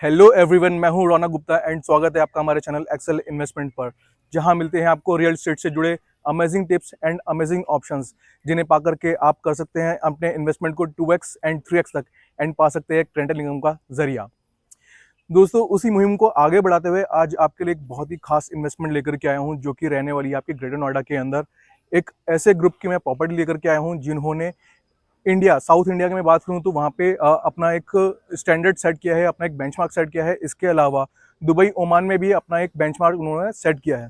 Hello everyone, मैं हूं रौनक Gupta and स्वागत है आपका हमारे चैनल एक्सेल इन्वेस्टमेंट पर, जहां मिलते हैं आपको रियल एस्टेट से जुड़े amazing tips and amazing options, जिन्हें पा करके आप कर सकते हैं अपने इन्वेस्टमेंट को 2x एंड 3x तक एंड पा सकते हैं एक रेंटल इनकम का जरिया। दोस्तों, उसी मुहिम को आगे बढ़ाते हुए आज आपके लिए एक बहुत ही खास इन्वेस्टमेंट लेकर के आया हूं, जो कि रहने वाली है आपके ग्रेटर नोएडा के अंदर। एक ऐसे ग्रुप की मैं प्रॉपर्टी लेकर के आया हूं जिन्होंने साउथ इंडिया की मैं बात करूँ तो वहाँ पे अपना एक स्टैंडर्ड सेट किया है, अपना एक बेंचमार्क सेट किया है। इसके अलावा दुबई, ओमान में भी अपना एक बेंचमार्क उन्होंने सेट किया है।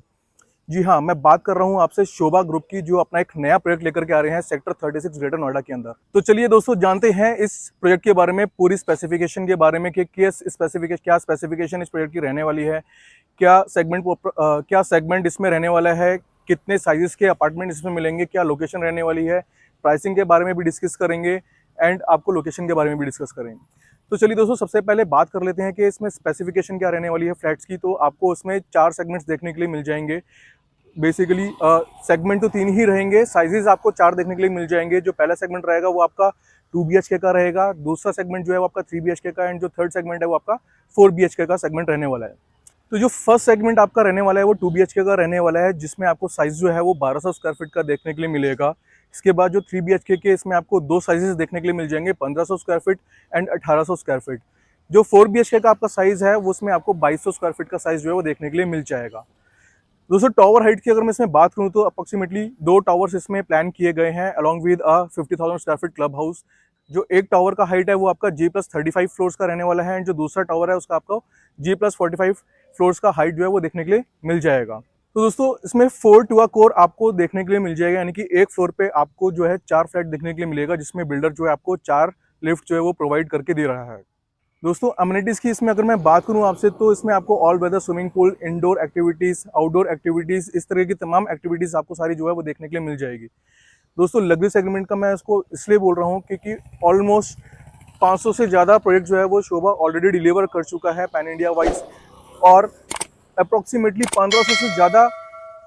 जी हाँ, मैं बात कर रहा हूँ आपसे शोभा ग्रुप की, जो अपना एक नया प्रोजेक्ट लेकर के आ रहे हैं सेक्टर 36 ग्रेटर नोएडा के अंदर। तो चलिए दोस्तों, जानते हैं इस प्रोजेक्ट के बारे में, पूरी स्पेसिफिकेशन के बारे में कि क्या स्पेसिफिकेशन इस प्रोजेक्ट की रहने वाली है, क्या सेगमेंट इसमें रहने वाला है, कितने साइजेस के अपार्टमेंट इसमें मिलेंगे, क्या लोकेशन रहने वाली है, प्राइसिंग के बारे में भी डिस्कस करेंगे एंड आपको लोकेशन के बारे में भी डिस्कस करेंगे। तो चलिए दोस्तों, सबसे पहले बात कर लेते हैं कि इसमें स्पेसिफिकेशन क्या रहने वाली है फ्लैट्स की। तो आपको उसमें 4 सेगमेंट्स देखने के लिए मिल जाएंगे। बेसिकली सेगमेंट तो 3 ही रहेंगे, साइजेस आपको 4 देखने के लिए मिल जाएंगे। जो पहला सेगमेंट रहेगा वो आपका 2 BHK का रहेगा, दूसरा सेगमेंट जो है वो आपका 3 BHK का, एंड जो थर्ड सेगमेंट है वो आपका 4 BHK का सेगमेंट रहने वाला है। तो जो फर्स्ट सेगमेंट आपका रहने वाला है वो 2 BHK का रहने वाला है, जिसमें आपको साइज जो है वो 1200 स्क्वायर फीट का देखने के लिए मिलेगा। इसके बाद जो 3 BHK के, इसमें आपको 2 साइजेस देखने के लिए मिल जाएंगे, 1500 square feet and 1800 square feet. जो 4 BHK का आपका साइज है वो उसमें आपको 2200 स्क्वायर फीट का साइज जो है वो देखने के लिए मिल जाएगा। दोस्तों, टावर हाइट की अगर मैं इसमें बात करूं तो अप्रोक्सीमेटली 2 टावर्स इसमें प्लान किए गए हैं along with 50,000 square feet club house. जो एक टावर का हाइट है वो आपका G+35 फ्लोर्स का रहने वाला है, एंड जो दूसरा टावर है उसका आपका G+45 फ्लोर्स का हाइट जो है वो देखने के लिए मिल जाएगा। तो दोस्तों, इसमें 4 टुआ कोर आपको देखने के लिए मिल जाएगा, यानी कि एक फ्लोर पे आपको जो है 4 फ्लैट देखने के लिए मिलेगा, जिसमें बिल्डर जो है आपको 4 लिफ्ट जो है वो प्रोवाइड करके दे रहा है। दोस्तों, अम्यूनिटीज़ की इसमें अगर मैं बात करूं आपसे तो इसमें आपको all weather swimming pool, indoor activities, outdoor activities, इस तरह की तमाम एक्टिविटीज़ आपको सारी जो है वो देखने के लिए मिल जाएगी। दोस्तों, लग्जरी सेगमेंट का मैं इसको इसलिए बोल रहा हूँ क्योंकि ऑलमोस्ट 500 से ज़्यादा प्रोजेक्ट जो है वो शोभा ऑलरेडी डिलीवर कर चुका है पैन इंडिया वाइज, और अप्रोक्सीमेटली 1500 से ज़्यादा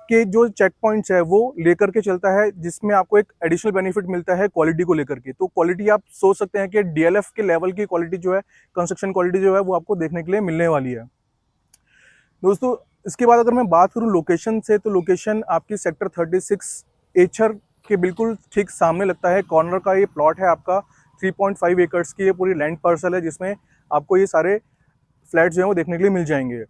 के जो चेक पॉइंट्स है वो लेकर के चलता है, जिसमें आपको एक एडिशनल बेनिफिट मिलता है क्वालिटी को लेकर के। तो क्वालिटी आप सोच सकते हैं कि DLF के लेवल की क्वालिटी जो है, कंस्ट्रक्शन क्वालिटी जो है वो आपको देखने के लिए मिलने वाली है। दोस्तों, इसके बाद अगर मैं बात करूं लोकेशन से, तो लोकेशन आपकी सेक्टर 36 एचर के बिल्कुल ठीक सामने लगता है। कॉर्नर का ये प्लॉट है आपका, 3.5 एकर्स की ये पूरी लैंड पार्सल है, जिसमें आपको ये सारे फ्लैट्स जो है वो देखने के लिए मिल जाएंगे।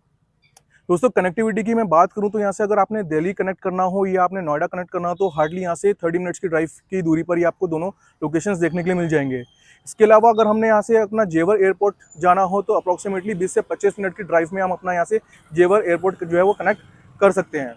दोस्तों, कनेक्टिविटी की मैं बात करूं तो यहाँ से अगर आपने दिल्ली कनेक्ट करना हो या आपने नोएडा कनेक्ट करना हो तो हार्डली यहाँ से 30 मिनट्स की ड्राइव की दूरी पर ही आपको दोनों लोकेशंस देखने के लिए मिल जाएंगे। इसके अलावा अगर हमने यहाँ से अपना जेवर एयरपोर्ट जाना हो तो अप्रॉक्सीमेटली 20 से 25 मिनट की ड्राइव में हम अपना यहाँ से जेवर एयरपोर्ट जो है वो कनेक्ट कर सकते हैं।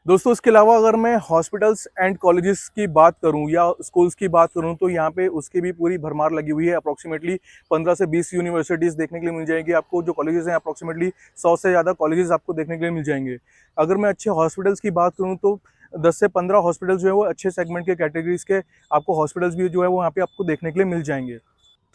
दोस्तों, इसके अलावा अगर मैं हॉस्पिटल्स एंड कॉलेजेस की बात करूं या स्कूल्स की बात करूं तो यहाँ पे उसकी भी पूरी भरमार लगी हुई है। अप्रॉक्सीमेटली 15 से 20 यूनिवर्सिटीज़ देखने के लिए मिल जाएंगी आपको। जो कॉलेजेस हैं अप्रॉक्सीमेटली 100 से ज़्यादा कॉलेजेस आपको देखने के लिए मिल जाएंगे। अगर मैं अच्छे हॉस्पिटल्स की बात करूँ तो 10 से 15 हॉस्पिटल्स जो है वो अच्छे सेगमेंट के कैटेगरीज के आपको हॉस्पिटल्स भी जो है वो यहाँ पे आपको देखने के लिए मिल जाएंगे।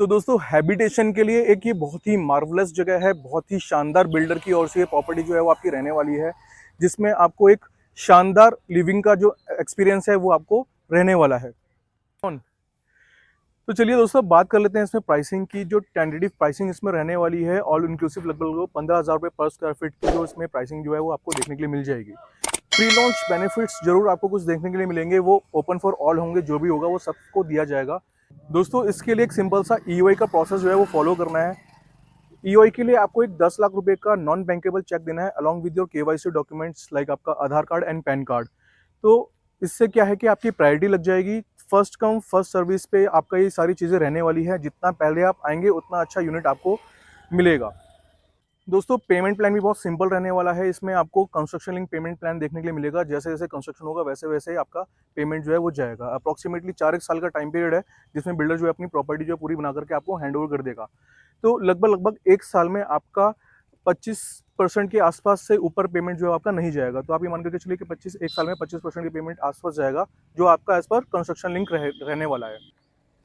तो दोस्तों, हैबिटेशन के लिए एक ये बहुत ही मार्वलस जगह है, बहुत ही शानदार बिल्डर की ओर से ये प्रॉपर्टी जो है वो आपकी रहने वाली है, जिसमें आपको एक शानदार लिविंग का जो एक्सपीरियंस है वो आपको रहने वाला है। तो चलिए दोस्तों, बात कर लेते हैं इसमें प्राइसिंग की। जो टेंटेटिव प्राइसिंग इसमें रहने वाली है ऑल इंक्लूसिव लगभग 15,000 रुपये पर स्क्वायर फीट की जो इसमें प्राइसिंग जो है वो आपको देखने के लिए मिल जाएगी। प्री लॉन्च बेनिफिट्स जरूर आपको कुछ देखने के लिए मिलेंगे, वो ओपन फॉर ऑल होंगे, जो भी होगा वो सबको दिया जाएगा। दोस्तों, इसके लिए एक सिंपल सा EOI का प्रोसेस जो है वो फॉलो करना है। EOI के लिए आपको एक 10 लाख रुपए का नॉन बैंकेबल चेक देना है along with your KYC documents like आपका आधार कार्ड एंड पैन कार्ड। तो इससे क्या है कि आपकी प्रायोरिटी लग जाएगी, फर्स्ट कम फर्स्ट सर्विस पे आपका ये सारी चीज़ें रहने वाली है। जितना पहले आप आएंगे उतना अच्छा यूनिट आपको मिलेगा। दोस्तों, पेमेंट प्लान भी बहुत सिंपल रहने वाला है। इसमें आपको कंस्ट्रक्शन लिंक पेमेंट प्लान देखने के लिए मिलेगा। जैसे जैसे कंस्ट्रक्शन होगा वैसे वैसे आपका पेमेंट जो है वो जाएगा। अप्रॉक्सीमेटली 4-1 साल का टाइम पीरियड है, जिसमें बिल्डर जो है अपनी प्रॉपर्टी जो है पूरी बना करके आपको हैंड ओवर कर देगा। तो लगभग 1 साल में आपका 25% के आसपास से ऊपर पेमेंट जो है आपका नहीं जाएगा। तो आप ये मान करके चलिए कि 1 साल में 25% की पेमेंट आसपास जाएगा, जो आपका एज पर कंस्ट्रक्शन लिंक रहने वाला है।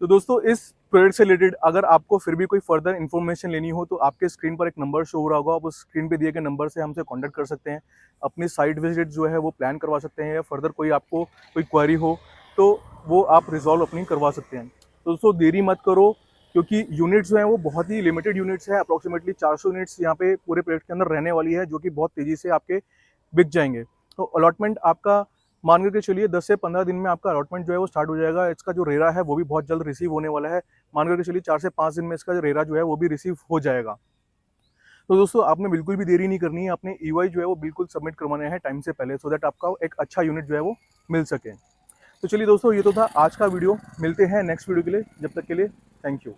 तो दोस्तों, इस प्रोजेक्ट से रिलेटेड अगर आपको फिर भी कोई फर्दर इन्फॉर्मेशन लेनी हो तो आपके स्क्रीन पर एक नंबर शो हो रहा होगा, आप उस स्क्रीन पे दिए गए नंबर से हमसे कांटेक्ट कर सकते हैं। अपनी साइट विजिट जो है वो प्लान करवा सकते हैं, या फर्दर कोई आपको कोई क्वेरी हो तो वो आप रिजॉल्व अपनी करवा सकते हैं। तो दोस्तों, देरी मत करो, क्योंकि यूनिट्स जो हैं वो बहुत ही लिमिटेड यूनिट्स है, अप्रॉक्सीमेटली 400 यूनिट्स यहाँ पे पूरे प्रोजेक्ट के अंदर रहने वाली है, जो कि बहुत तेज़ी से आपके बिक जाएंगे। तो अलॉटमेंट आपका मान करके चलिए 10 से 15 दिन में आपका अलॉटमेंट जो है वो स्टार्ट हो जाएगा। इसका जो रेरा है वो भी बहुत जल्द रिसीव होने वाला है, मान करके चलिए 4 से 5 दिन में इसका जो रेरा जो है वो भी रिसीव हो जाएगा। तो दोस्तों आपने बिल्कुल भी देरी नहीं करनी है, अपने ईवाई जो है वो बिल्कुल सबमिट करवाने हैं टाइम से पहले, सो दैट आपका एक अच्छा यूनिट जो है वो मिल सके। तो चलिए दोस्तों, ये तो था आज का वीडियो, मिलते हैं नेक्स्ट वीडियो के लिए, जब तक के लिए थैंक यू।